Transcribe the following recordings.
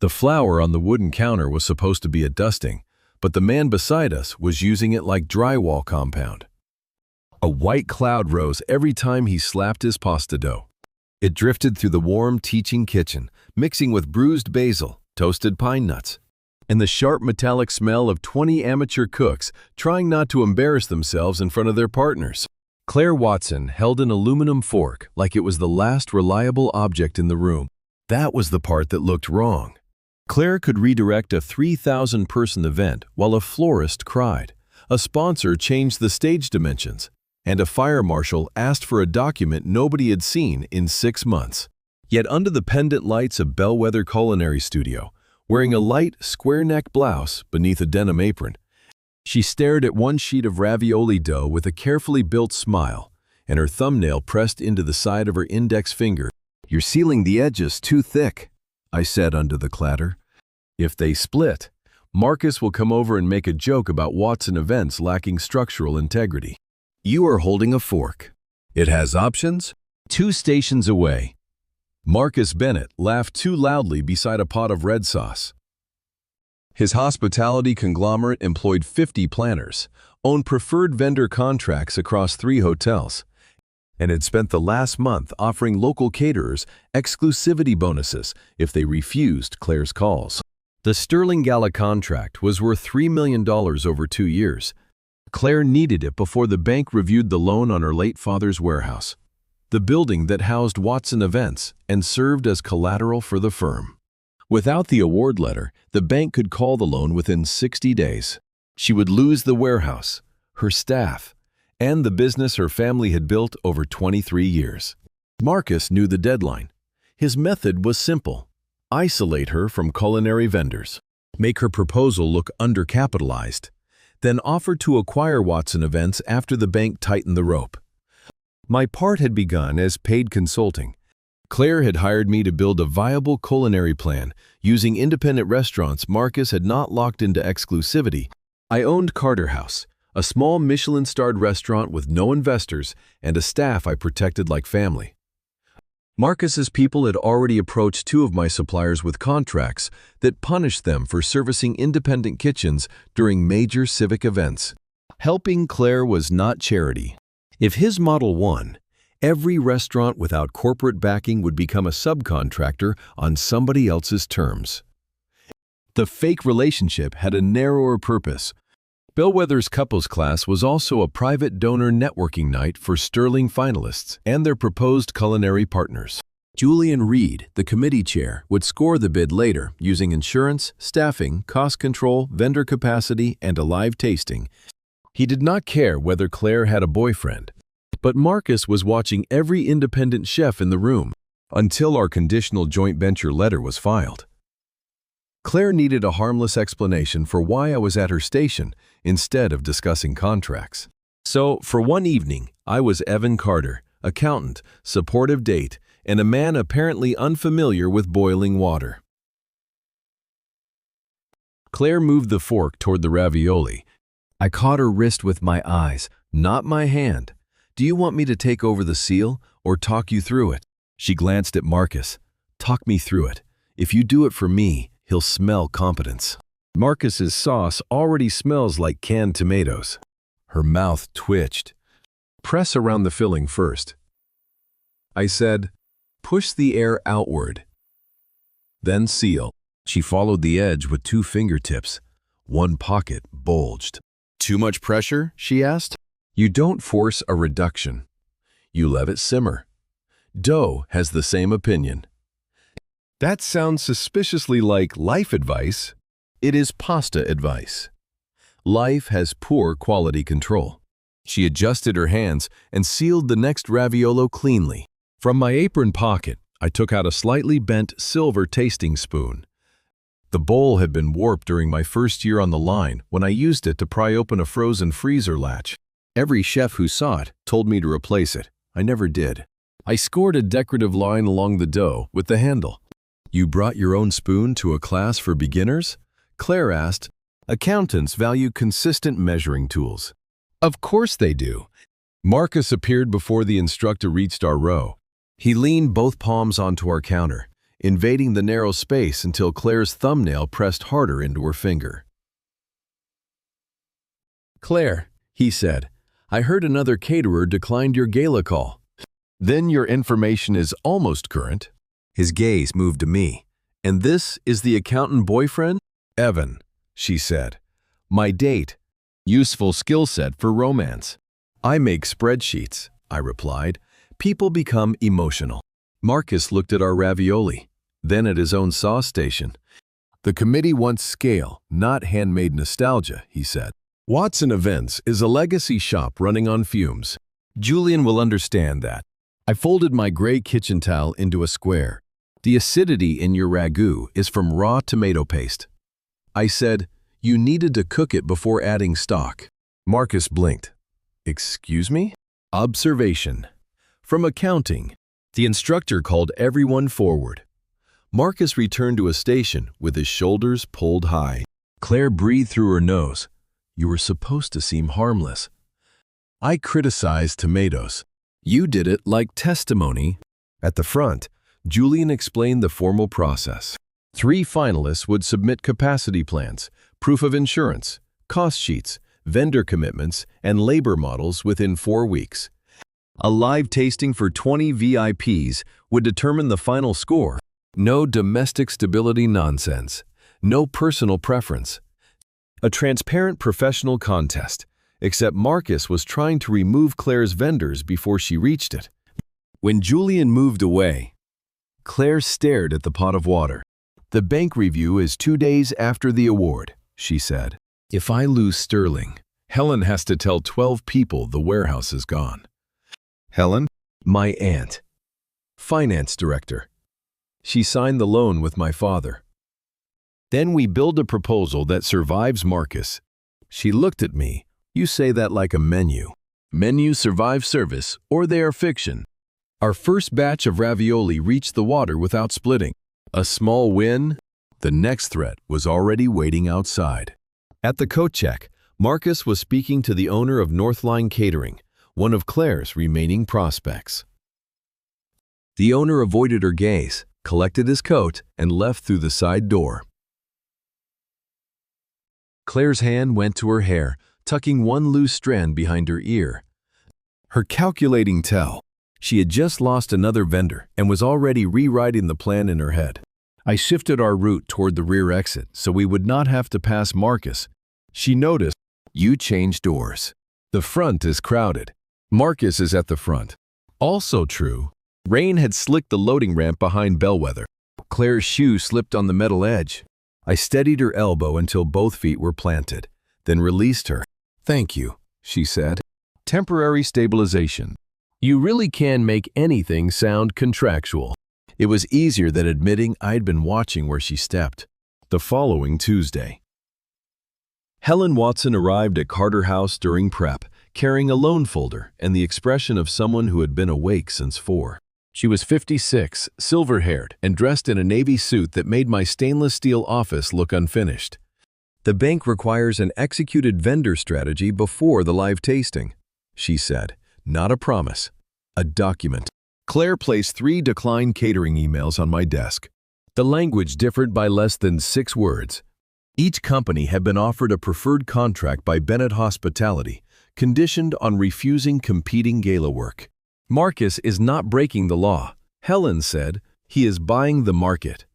The flour on the wooden counter was supposed to be a dusting, but the man beside us was using it like drywall compound. A white cloud rose every time he slapped his pasta dough. It drifted through the warm teaching kitchen, mixing with bruised basil, toasted pine nuts, and the sharp metallic smell of 20 amateur cooks trying not to embarrass themselves in front of their partners. Claire Watson held an aluminum fork like it was the last reliable object in the room. That was the part that looked wrong. Claire could redirect a 3,000-person event while a florist cried, a sponsor changed the stage dimensions, and a fire marshal asked for a document nobody had seen in 6 months. Yet under the pendant lights of Bellwether Culinary Studio, wearing a light, square-neck blouse beneath a denim apron, she stared at one sheet of ravioli dough with a carefully built smile, and her thumbnail pressed into the side of her index finger. "You're sealing the edges too thick," I said under the clatter. "If they split, Marcus will come over and make a joke about Watson events lacking structural integrity." You are holding a fork. It has options. 2 stations away. Marcus Bennett laughed too loudly beside a pot of red sauce. His hospitality conglomerate employed 50 planners, owned preferred vendor contracts across 3 hotels, and had spent the last month offering local caterers exclusivity bonuses if they refused Claire's calls. The Sterling Gala contract was worth $3 million over 2 years. Claire needed it before the bank reviewed the loan on her late father's warehouse, the building that housed Watson events and served as collateral for the firm. Without the award letter, the bank could call the loan within 60 days. She would lose the warehouse, her staff, and the business her family had built over 23 years. Marcus knew the deadline. His method was simple: isolate her from culinary vendors, make her proposal look undercapitalized, then offer to acquire Watson events after the bank tightened the rope. My part had begun as paid consulting. Claire had hired me to build a viable culinary plan using independent restaurants Marcus had not locked into exclusivity. I owned Carter House, a small Michelin-starred restaurant with no investors and a staff I protected like family. Marcus's people had already approached 2 of my suppliers with contracts that punished them for servicing independent kitchens during major civic events. Helping Claire was not charity. If his model won, every restaurant without corporate backing would become a subcontractor on somebody else's terms. The fake relationship had a narrower purpose. Bellwether's couples class was also a private donor networking night for Sterling finalists and their proposed culinary partners. Julian Reed, the committee chair, would score the bid later using insurance, staffing, cost control, vendor capacity, and a live tasting. He did not care whether Claire had a boyfriend, but Marcus was watching every independent chef in the room until our conditional joint venture letter was filed. Claire needed a harmless explanation for why I was at her station instead of discussing contracts. So, for one evening, I was Evan Carter, accountant, supportive date, and a man apparently unfamiliar with boiling water. Claire moved the fork toward the ravioli. I caught her wrist with my eyes, not my hand. "Do you want me to take over the seal or talk you through it?" She glanced at Marcus. "Talk me through it. If you do it for me, he'll smell competence." Marcus's sauce already smells like canned tomatoes. Her mouth twitched. "Press around the filling first." I said, "Push the air outward. Then seal." She followed the edge with 2 fingertips. One pocket bulged. "Too much pressure?" she asked. "You don't force a reduction. You let it simmer." Dough has the same opinion. That sounds suspiciously like life advice. It is pasta advice. Life has poor quality control. She adjusted her hands and sealed the next raviolo cleanly. From my apron pocket, I took out a slightly bent silver tasting spoon. The bowl had been warped during my first year on the line when I used it to pry open a frozen freezer latch. Every chef who saw it told me to replace it. I never did. I scored a decorative line along the dough with the handle. "You brought your own spoon to a class for beginners?" Claire asked. "Accountants value consistent measuring tools." "Of course they do." Marcus appeared before the instructor reached our row. He leaned both palms onto our counter, invading the narrow space until Claire's thumbnail pressed harder into her finger. "Claire," he said, "I heard another caterer declined your gala call. Then your information is almost current." His gaze moved to me. "And this is the accountant boyfriend?" "Evan," she said. "My date. Useful skill set for romance." "I make spreadsheets," I replied. "People become emotional." Marcus looked at our ravioli, then at his own sauce station. "The committee wants scale, not handmade nostalgia," he said. "Watson Events is a legacy shop running on fumes. Julian will understand that." I folded my gray kitchen towel into a square. "The acidity in your ragu is from raw tomato paste." I said, "You needed to cook it before adding stock." Marcus blinked. "Excuse me?" Observation. From accounting, the instructor called everyone forward. Marcus returned to a station with his shoulders pulled high. Claire breathed through her nose. "You were supposed to seem harmless." I criticized tomatoes. "You did it like testimony." At the front, Julian explained the formal process. 3 finalists would submit capacity plans, proof of insurance, cost sheets, vendor commitments, and labor models within 4 weeks. A live tasting for 20 VIPs would determine the final score. No domestic stability nonsense. No personal preference. A transparent professional contest, except Marcus was trying to remove Claire's vendors before she reached it. When Julian moved away, Claire stared at the pot of water. "The bank review is 2 days after the award," she said. "If I lose sterling, Helen has to tell 12 people the warehouse is gone." "Helen?" "My aunt. Finance director. She signed the loan with my father. Then we build a proposal that survives Marcus." She looked at me. "You say that like a menu. Menus survive service, or they are fiction." Our first batch of ravioli reached the water without splitting. A small win. The next threat was already waiting outside. At the coat check, Marcus was speaking to the owner of Northline Catering, one of Claire's remaining prospects. The owner avoided her gaze, collected his coat, and left through the side door. Claire's hand went to her hair, tucking one loose strand behind her ear. Her calculating tell. She had just lost another vendor and was already rewriting the plan in her head. I shifted our route toward the rear exit so we would not have to pass Marcus. She noticed, "You changed doors. The front is crowded. Marcus is at the front." Also true. Rain had slicked the loading ramp behind Bellwether. Claire's shoe slipped on the metal edge. I steadied her elbow until both feet were planted, then released her. "Thank you," she said. Temporary stabilization. You really can make anything sound contractual. It was easier than admitting I'd been watching where she stepped. The following Tuesday. Helen Watson arrived at Carter House during prep, carrying a loan folder and the expression of someone who had been awake since 4. She was 56, silver-haired, and dressed in a navy suit that made my stainless steel office look unfinished. "The bank requires an executed vendor strategy before the live tasting," she said. "Not a promise. A document." Claire placed 3 declined catering emails on my desk. The language differed by less than 6 words. Each company had been offered a preferred contract by Bennett Hospitality, conditioned on refusing competing gala work. "Marcus is not breaking the law," Helen said. "He is buying the market."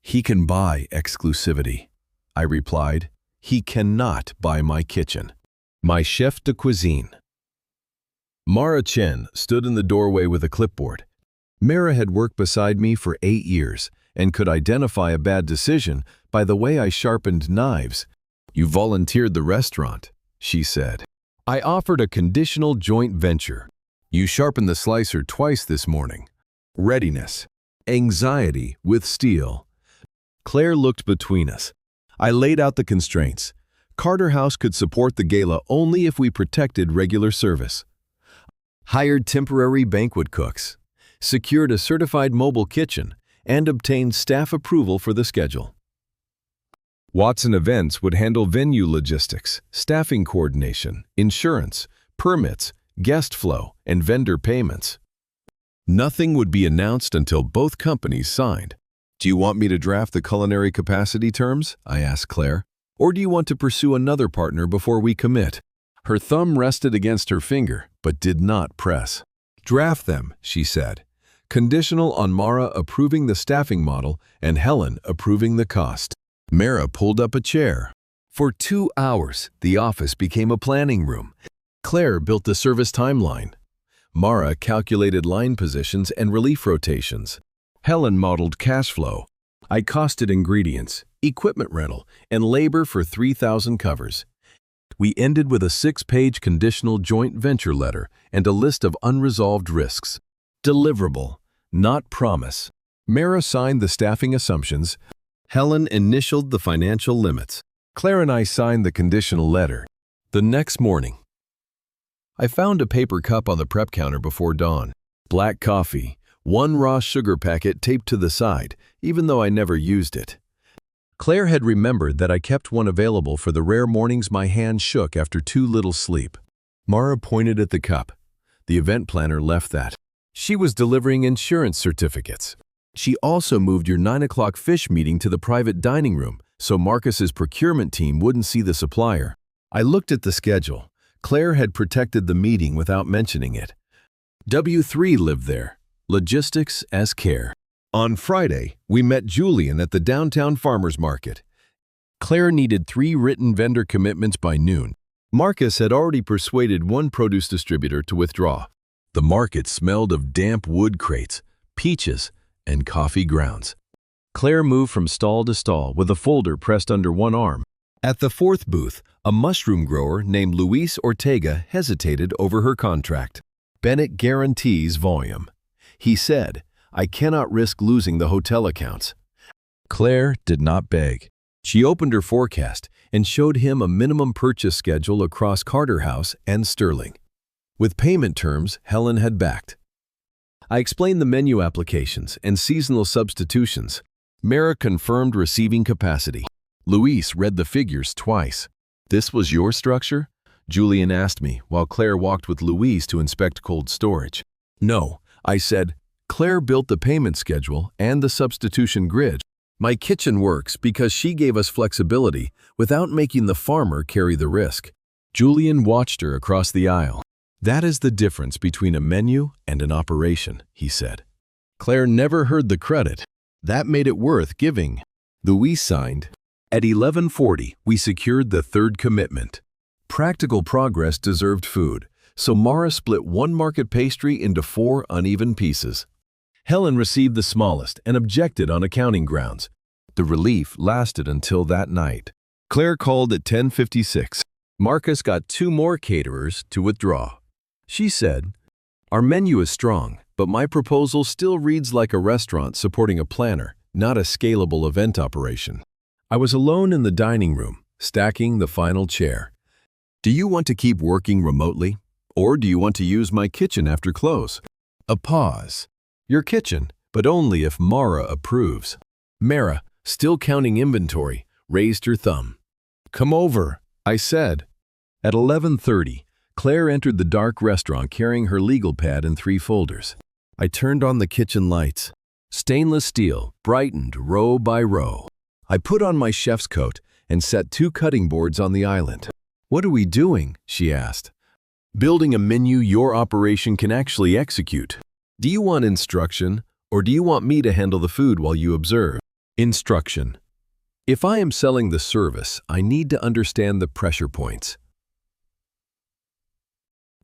"He can buy exclusivity," I replied. "He cannot buy my kitchen." My chef de cuisine. Mara Chen stood in the doorway with a clipboard. Mara had worked beside me for 8 years and could identify a bad decision by the way I sharpened knives. "You volunteered the restaurant," she said. "I offered a conditional joint venture. You sharpened the slicer twice this morning." Readiness. Anxiety with steel. Claire looked between us. I laid out the constraints. Carter House could support the gala only if we protected regular service. Hired temporary banquet cooks, secured a certified mobile kitchen, and obtained staff approval for the schedule. Watson Events would handle venue logistics, staffing coordination, insurance, permits, guest flow, and vendor payments. Nothing would be announced until both companies signed. Do you want me to draft the culinary capacity terms? I asked Claire. Or do you want to pursue another partner before we commit? Her thumb rested against her finger, but did not press. Draft them, she said. Conditional on Mara approving the staffing model and Helen approving the cost. Mara pulled up a chair. For 2 hours, the office became a planning room. Claire built the service timeline. Mara calculated line positions and relief rotations. Helen modeled cash flow. I costed ingredients, equipment rental, and labor for 3,000 covers. We ended with a 6-page conditional joint venture letter and a list of unresolved risks. Deliverable, not promise. Mara signed the staffing assumptions. Helen initialed the financial limits. Claire and I signed the conditional letter. The next morning, I found a paper cup on the prep counter before dawn. Black coffee, 1 raw sugar packet taped to the side, even though I never used it. Claire had remembered that I kept one available for the rare mornings my hand shook after too little sleep. Mara pointed at the cup. The event planner left that. She was delivering insurance certificates. She also moved your 9 o'clock fish meeting to the private dining room, so Marcus's procurement team wouldn't see the supplier. I looked at the schedule. Claire had protected the meeting without mentioning it. W3 lived there. Logistics as care. On Friday, we met Julian at the downtown farmers market. Claire needed 3 written vendor commitments by noon. Marcus had already persuaded one produce distributor to withdraw. The market smelled of damp wood crates, peaches, and coffee grounds. Claire moved from stall to stall with a folder pressed under one arm. At the 4th booth, a mushroom grower named Luis Ortega hesitated over her contract. Bennett guarantees volume. He said, I cannot risk losing the hotel accounts. Claire did not beg. She opened her forecast and showed him a minimum purchase schedule across Carter House and Sterling. With payment terms Helen had backed. I explained the menu applications and seasonal substitutions. Mara confirmed receiving capacity. Luis read the figures twice. This was your structure? Julian asked me while Claire walked with Luis to inspect cold storage. No, I said. Claire built the payment schedule and the substitution grid. My kitchen works because she gave us flexibility without making the farmer carry the risk. Julian watched her across the aisle. That is the difference between a menu and an operation, he said. Claire never heard the credit. That made it worth giving. Luis signed. At 11:40, we secured the 3rd commitment. Practical progress deserved food, so Mara split 1 market pastry into 4 uneven pieces. Helen received the smallest and objected on accounting grounds. The relief lasted until that night. Claire called at 10:56. Marcus got 2 more caterers to withdraw. She said, our menu is strong, but my proposal still reads like a restaurant supporting a planner, not a scalable event operation. I was alone in the dining room, stacking the final chair. Do you want to keep working remotely? Or do you want to use my kitchen after close? A pause. Your kitchen, but only if Mara approves. Mara, still counting inventory, raised her thumb. Come over, I said. At 11:30, Claire entered the dark restaurant carrying her legal pad and 3 folders. I turned on the kitchen lights. Stainless steel brightened row by row. I put on my chef's coat and set 2 cutting boards on the island. What are we doing? She asked. Building a menu your operation can actually execute. Do you want instruction, or do you want me to handle the food while you observe? Instruction. If I am selling the service, I need to understand the pressure points.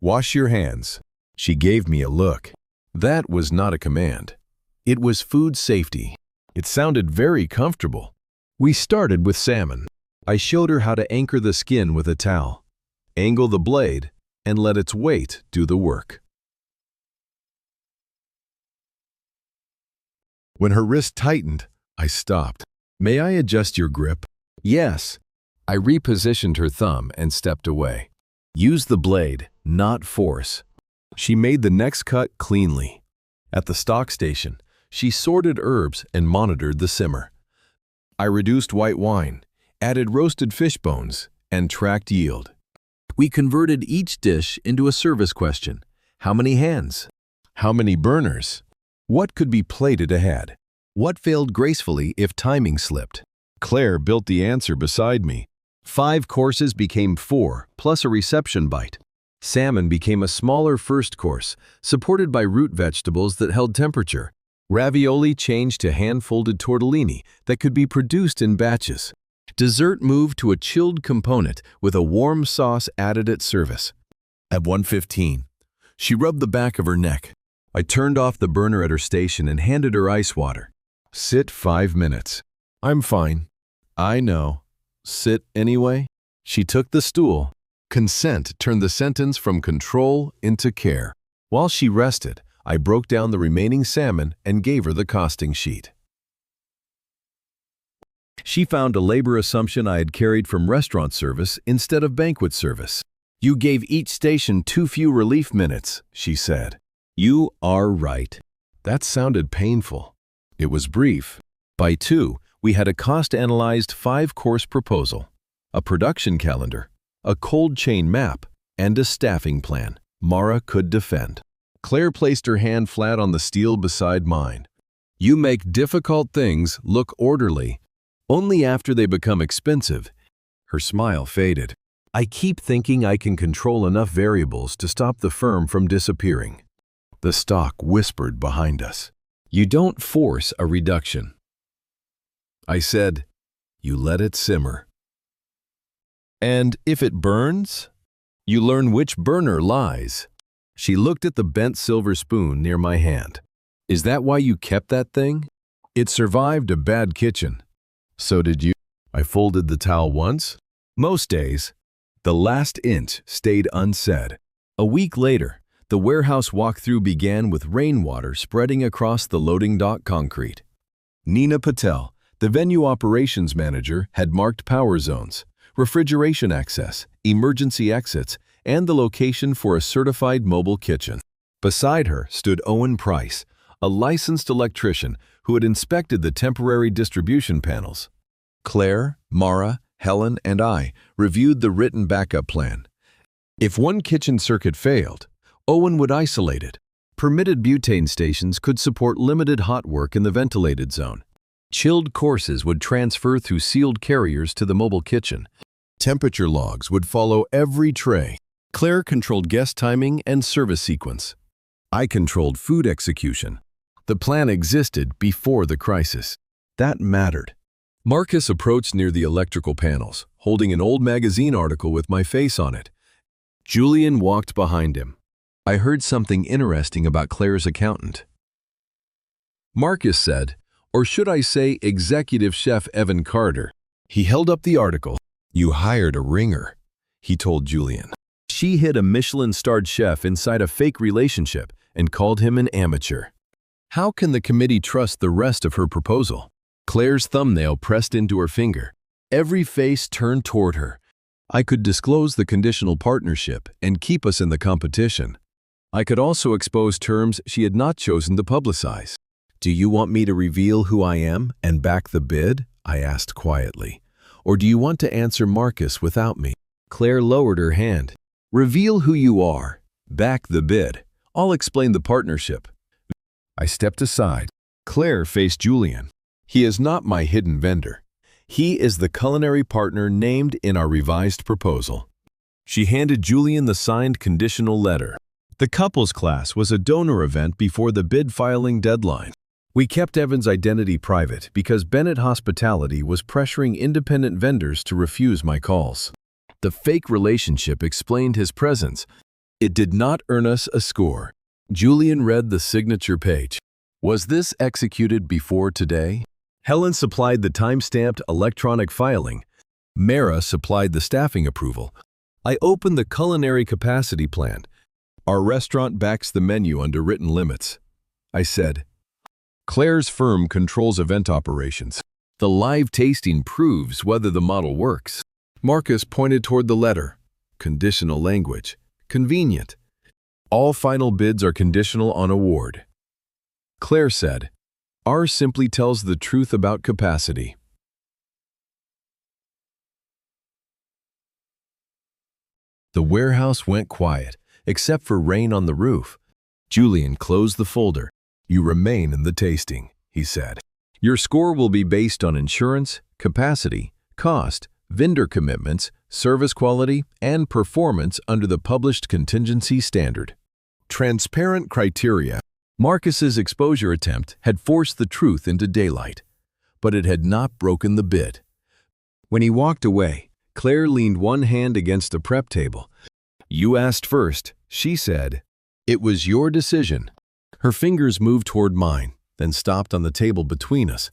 Wash your hands. She gave me a look. That was not a command. It was food safety. It sounded very comfortable. We started with salmon. I showed her how to anchor the skin with a towel, angle the blade, and let its weight do the work. When her wrist tightened, I stopped. May I adjust your grip? Yes. I repositioned her thumb and stepped away. Use the blade, not force. She made the next cut cleanly. At the stock station, she sorted herbs and monitored the simmer. I reduced white wine, added roasted fish bones, and tracked yield. We converted each dish into a service question. How many hands? How many burners? What could be plated ahead? What failed gracefully if timing slipped? Claire built the answer beside me. 5 courses became 4, plus a reception bite. Salmon became a smaller first course, supported by root vegetables that held temperature. Ravioli changed to hand-folded tortellini that could be produced in batches. Dessert moved to a chilled component with a warm sauce added at service. At 1:15, she rubbed the back of her neck. I turned off the burner at her station and handed her ice water. Sit 5 minutes. I'm fine. I know. Sit anyway? She took the stool. Consent turned the sentence from control into care. While she rested, I broke down the remaining salmon and gave her the costing sheet. She found a labor assumption I had carried from restaurant service instead of banquet service. You gave each station too few relief minutes, she said. You are right. That sounded painful. It was brief. By 2, we had a cost-analyzed 5-course proposal, a production calendar, a cold chain map, and a staffing plan Mara could defend. Claire placed her hand flat on the steel beside mine. You make difficult things look orderly only after they become expensive. Her smile faded. I keep thinking I can control enough variables to stop the firm from disappearing. The stock whispered behind us. You don't force a reduction. I said, you let it simmer. And if it burns, you learn which burner lies. She looked at the bent silver spoon near my hand. Is that why you kept that thing? It survived a bad kitchen. So did you. I folded the towel once. Most days, the last inch stayed unsaid. A week later, the warehouse walkthrough began with rainwater spreading across the loading dock concrete. Nina Patel, the venue operations manager, had marked power zones, refrigeration access, emergency exits, and the location for a certified mobile kitchen. Beside her stood Owen Price, a licensed electrician who had inspected the temporary distribution panels. Claire, Mara, Helen, and I reviewed the written backup plan. If one kitchen circuit failed, Owen would isolate it. Permitted butane stations could support limited hot work in the ventilated zone. Chilled courses would transfer through sealed carriers to the mobile kitchen. Temperature logs would follow every tray. Claire controlled guest timing and service sequence. I controlled food execution. The plan existed before the crisis. That mattered. Marcus approached near the electrical panels, holding an old magazine article with my face on it. Julian walked behind him. I heard something interesting about Claire's accountant. Marcus said, or should I say executive chef Evan Carter. He held up the article. You hired a ringer, he told Julian. She hid a Michelin-starred chef inside a fake relationship and called him an amateur. How can the committee trust the rest of her proposal? Claire's thumbnail pressed into her finger. Every face turned toward her. I could disclose the conditional partnership and keep us in the competition. I could also expose terms she had not chosen to publicize. Do you want me to reveal who I am and back the bid? I asked quietly. Or do you want to answer Marcus without me? Claire lowered her hand. Reveal who you are. Back the bid. I'll explain the partnership. I stepped aside. Claire faced Julian. He is not my hidden vendor. He is the culinary partner named in our revised proposal. She handed Julian the signed conditional letter. The couples class was a donor event before the bid filing deadline. We kept Evan's identity private because Bennett Hospitality was pressuring independent vendors to refuse my calls. The fake relationship explained his presence. It did not earn us a score. Julian read the signature page. Was this executed before today? Helen supplied the time-stamped electronic filing. Mara supplied the staffing approval. I opened the culinary capacity plan. Our restaurant backs the menu under written limits. I said, Claire's firm controls event operations. The live tasting proves whether the model works. Marcus pointed toward the letter. Conditional language. Convenient. All final bids are conditional on award. Claire said, ours simply tells the truth about capacity. The warehouse went quiet, except for rain on the roof. Julian closed the folder. You remain in the tasting, he said. Your score will be based on insurance, capacity, cost, vendor commitments, service quality, and performance under the published contingency standard. Transparent criteria. Marcus's exposure attempt had forced the truth into daylight, but it had not broken the bid. When he walked away, Claire leaned one hand against the prep table. "You asked first," she said. "It was your decision." Her fingers moved toward mine, then stopped on the table between us.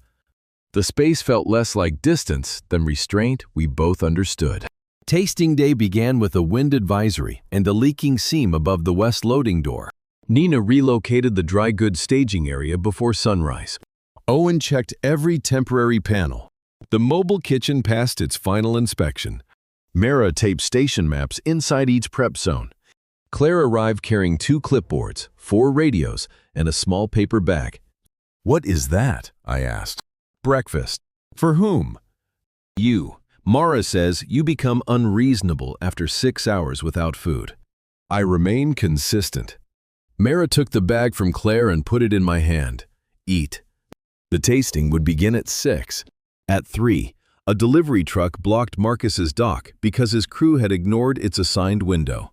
The space felt less like distance than restraint we both understood. Tasting day began with a wind advisory and a leaking seam above the west loading door. Nina relocated the dry goods staging area before sunrise. Owen checked every temporary panel. The mobile kitchen passed its final inspection. Mara taped station maps inside each prep zone. Claire arrived carrying 2 clipboards, 4 radios, and a small paper bag. "What is that?" I asked. "Breakfast." "For whom?" "You. Mara says you become unreasonable after 6 hours without food." I remain consistent. Mara took the bag from Claire and put it in my hand. "Eat." The tasting would begin at 6. At 3, a delivery truck blocked Marcus's dock because his crew had ignored its assigned window.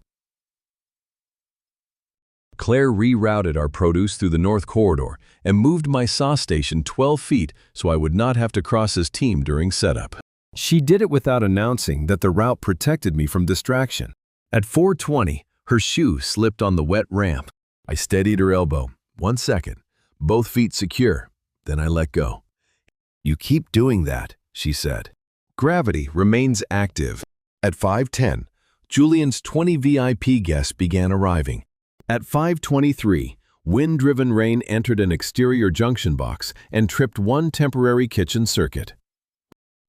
Claire rerouted our produce through the north corridor and moved my sauce station 12 feet so I would not have to cross his team during setup. She did it without announcing that the route protected me from distraction. At 4:20, her shoe slipped on the wet ramp. I steadied her elbow. 1 second, both feet secure. Then I let go. "You keep doing that," she said. Gravity remains active. At 5:10, Julian's 20 VIP guests began arriving. At 5:23, wind-driven rain entered an exterior junction box and tripped one temporary kitchen circuit.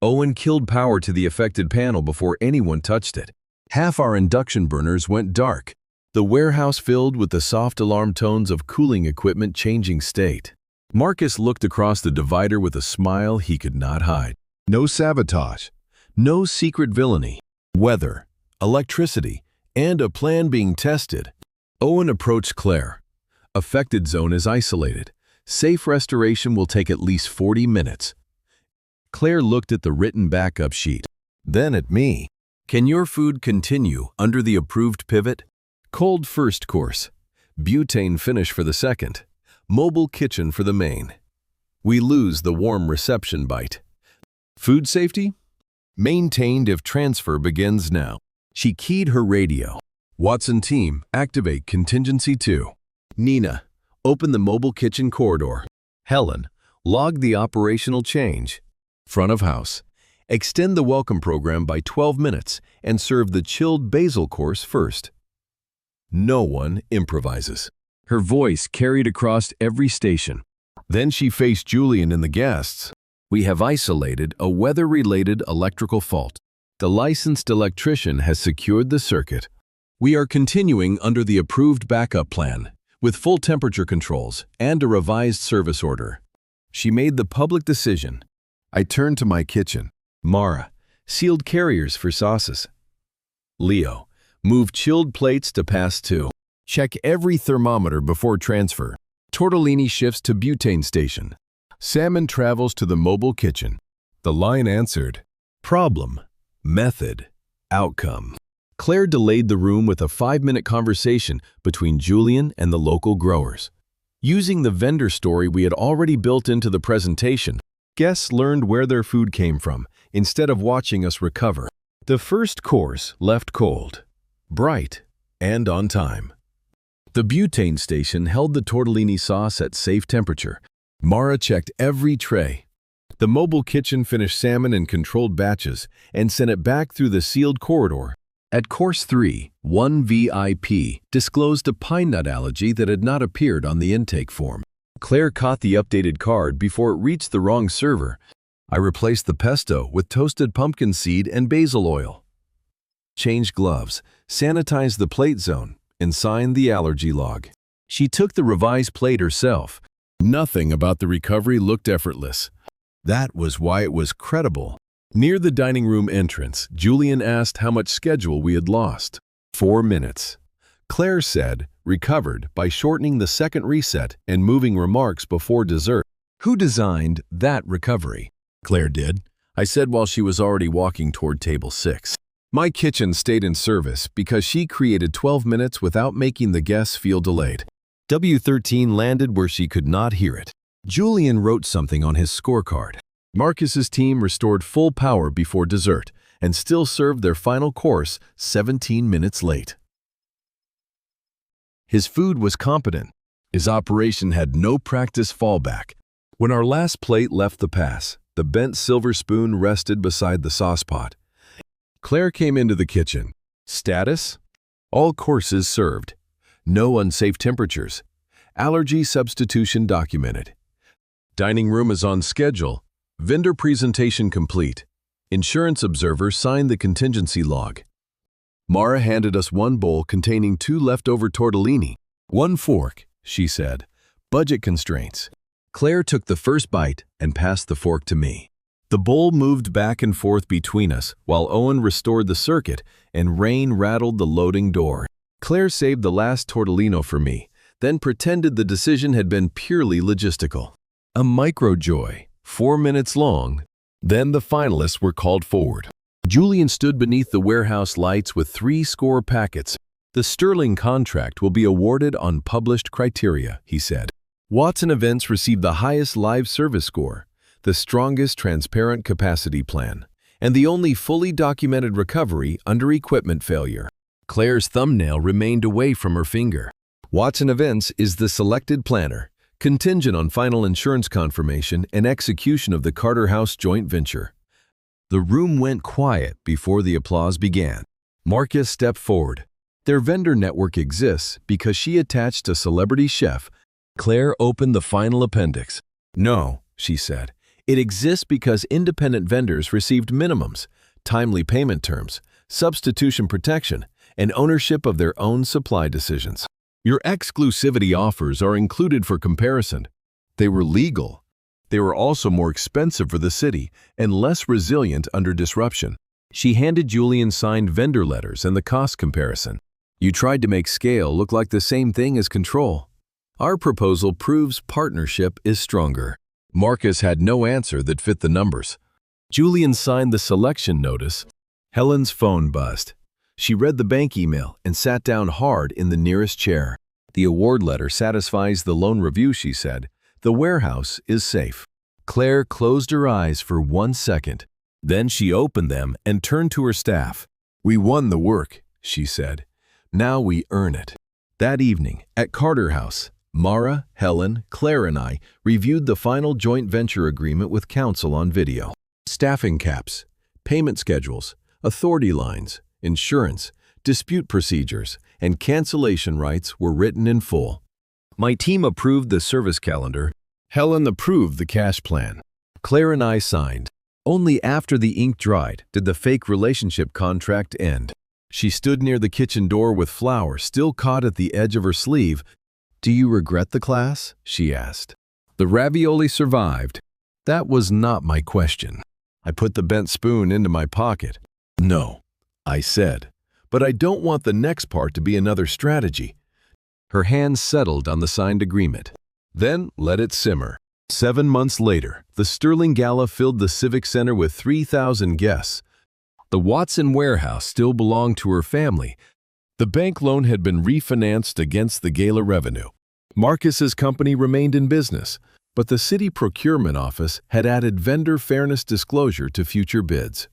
Owen killed power to the affected panel before anyone touched it. Half our induction burners went dark. The warehouse filled with the soft alarm tones of cooling equipment changing state. Marcus looked across the divider with a smile he could not hide. No sabotage, no secret villainy, weather, electricity, and a plan being tested. Owen approached Claire. "Affected zone is isolated. Safe restoration will take at least 40 minutes. Claire looked at the written backup sheet, then at me. "Can your food continue under the approved pivot? Cold first course, butane finish for the second, mobile kitchen for the main. We lose the warm reception bite. Food safety? Maintained if transfer begins now." She keyed her radio. "Watson team, activate contingency 2. Nina, open the mobile kitchen corridor. Helen, log the operational change. Front of house, extend the welcome program by 12 minutes and serve the chilled basil course first." No one improvises. Her voice carried across every station. Then she faced Julian and the guests. "We have isolated a weather-related electrical fault. The licensed electrician has secured the circuit. We are continuing under the approved backup plan, with full temperature controls and a revised service order." She made the public decision. I turned to my kitchen. "Mara, sealed carriers for sauces." "Leo, move chilled plates to pass 2. Check every thermometer before transfer. Tortellini shifts to butane station. Salmon travels to the mobile kitchen." The line answered. Problem, method, outcome. Claire delayed the room with a 5-minute conversation between Julian and the local growers. Using the vendor story we had already built into the presentation, guests learned where their food came from instead of watching us recover. The first course left cold, bright, and on time. The butane station held the tortellini sauce at safe temperature. Mara checked every tray. The mobile kitchen finished salmon in controlled batches and sent it back through the sealed corridor. At course 3, one VIP disclosed a pine nut allergy that had not appeared on the intake form. Claire caught the updated card before it reached the wrong server. I replaced the pesto with toasted pumpkin seed and basil oil. Changed gloves, sanitized the plate zone, and signed the allergy log. She took the revised plate herself. Nothing about the recovery looked effortless. That was why it was credible. Near the dining room entrance, Julian asked how much schedule we had lost. 4 minutes. Claire said, recovered by shortening the second reset and moving remarks before dessert. Who designed that recovery? Claire did, I said while she was already walking toward table 6. My kitchen stayed in service because she created 12 minutes without making the guests feel delayed. W13 landed where she could not hear it. Julian wrote something on his scorecard. Marcus's team restored full power before dessert and still served their final course 17 minutes late. His food was competent. His operation had no practice fallback. When our last plate left the pass, the bent silver spoon rested beside the saucepot. Claire came into the kitchen. Status? All courses served. No unsafe temperatures. Allergy substitution documented. Dining room is on schedule. Vendor presentation complete. Insurance observer signed the contingency log. Mara handed us one bowl containing 2 leftover tortellini. 1 fork, she said. Budget constraints. Claire took the first bite and passed the fork to me. The bowl moved back and forth between us while Owen restored the circuit and rain rattled the loading door. Claire saved the last tortellino for me, then pretended the decision had been purely logistical. A micro-joy, 4 minutes long. Then the finalists were called forward. Julian stood beneath the warehouse lights with 3 score packets. The Sterling contract will be awarded on published criteria, he said. Watson Events received the highest live service score, the strongest transparent capacity plan, and the only fully documented recovery under equipment failure. Claire's thumbnail remained away from her finger. Watson Events is the selected planner, contingent on final insurance confirmation and execution of the Carter House joint venture. The room went quiet before the applause began. Marcus stepped forward. Their vendor network exists because she attached a celebrity chef. Claire opened the final appendix. No, she said. It exists because independent vendors received minimums, timely payment terms, substitution protection, and ownership of their own supply decisions. Your exclusivity offers are included for comparison. They were legal. They were also more expensive for the city and less resilient under disruption. She handed Julian signed vendor letters and the cost comparison. You tried to make scale look like the same thing as control. Our proposal proves partnership is stronger. Marcus had no answer that fit the numbers. Julian signed the selection notice. Helen's phone buzzed. She read the bank email and sat down hard in the nearest chair. The award letter satisfies the loan review, she said. The warehouse is safe. Claire closed her eyes for 1 second. Then she opened them and turned to her staff. We won the work, she said. Now we earn it. That evening, at Carter House, Mara, Helen, Claire and I reviewed the final joint venture agreement with counsel on video. Staffing caps, payment schedules, authority lines, insurance, dispute procedures, and cancellation rights were written in full. My team approved the service calendar. Helen approved the cash plan. Claire and I signed. Only after the ink dried did the fake relationship contract end. She stood near the kitchen door with flour still caught at the edge of her sleeve. Do you regret the class? She asked. The ravioli survived. That was not my question. I put the bent spoon into my pocket. No, I said, but I don't want the next part to be another strategy. Her hands settled on the signed agreement. Then let it simmer. 7 months later, the Sterling Gala filled the Civic Center with 3,000 guests. The Watson warehouse still belonged to her family. The bank loan had been refinanced against the gala revenue. Marcus's company remained in business, but the city procurement office had added vendor fairness disclosure to future bids.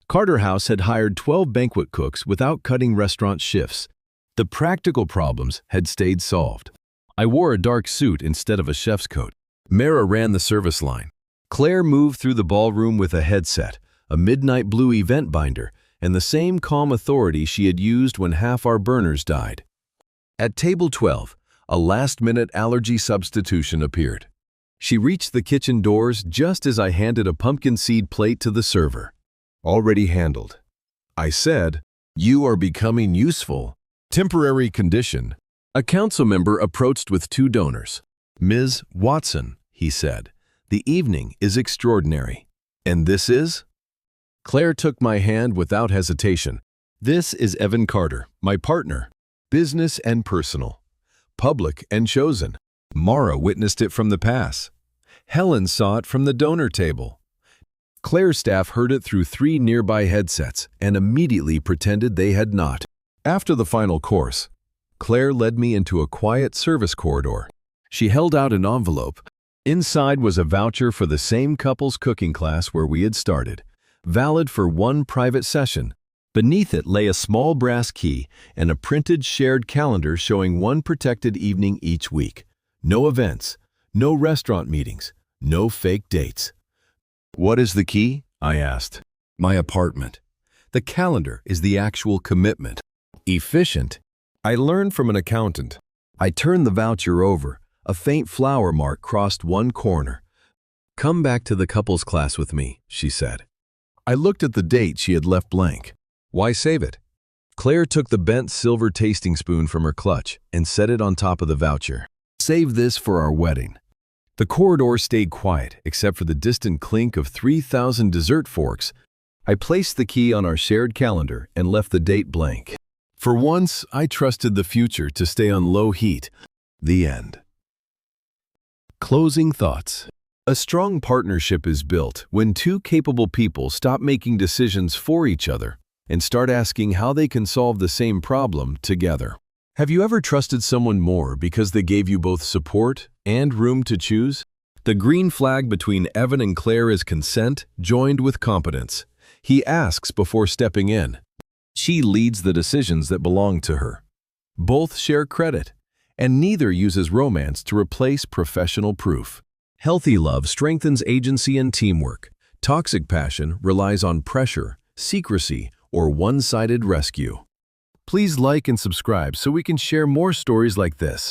Carter House had hired 12 banquet cooks without cutting restaurant shifts. The practical problems had stayed solved. I wore a dark suit instead of a chef's coat. Mara ran the service line. Claire moved through the ballroom with a headset, a midnight blue event binder, and the same calm authority she had used when half our burners died. At table 12, a last-minute allergy substitution appeared. She reached the kitchen doors just as I handed a pumpkin seed plate to the server. Already handled. I said, "You are becoming useful. Temporary condition." A council member approached with 2 donors. "Ms. Watson," he said, "the evening is extraordinary. And this is?" Claire took my hand without hesitation. "This is Evan Carter, my partner. Business and personal. Public and chosen." Mara witnessed it from the pass. Helen saw it from the donor table. Claire's staff heard it through 3 nearby headsets and immediately pretended they had not. After the final course, Claire led me into a quiet service corridor. She held out an envelope. Inside was a voucher for the same couple's cooking class where we had started, valid for 1 private session. Beneath it lay a small brass key and a printed shared calendar showing 1 protected evening each week. No events, no restaurant meetings, no fake dates. "What is the key?" I asked. "My apartment. The calendar is the actual commitment." Efficient. I learned from an accountant. I turned the voucher over. A faint flower mark crossed one corner. "Come back to the couples class with me," she said. I looked at the date she had left blank. Why save it? Claire took the bent silver tasting spoon from her clutch and set it on top of the voucher. "Save this for our wedding." The corridor stayed quiet except for the distant clink of 3,000 dessert forks. I placed the key on our shared calendar and left the date blank. For once, I trusted the future to stay on low heat. The end. Closing thoughts. A strong partnership is built when 2 capable people stop making decisions for each other and start asking how they can solve the same problem together. Have you ever trusted someone more because they gave you both support and room to choose? The green flag between Evan and Claire is consent joined with competence. He asks before stepping in. She leads the decisions that belong to her. Both share credit, and neither uses romance to replace professional proof. Healthy love strengthens agency and teamwork. Toxic passion relies on pressure, secrecy, or one-sided rescue. Please like and subscribe so we can share more stories like this.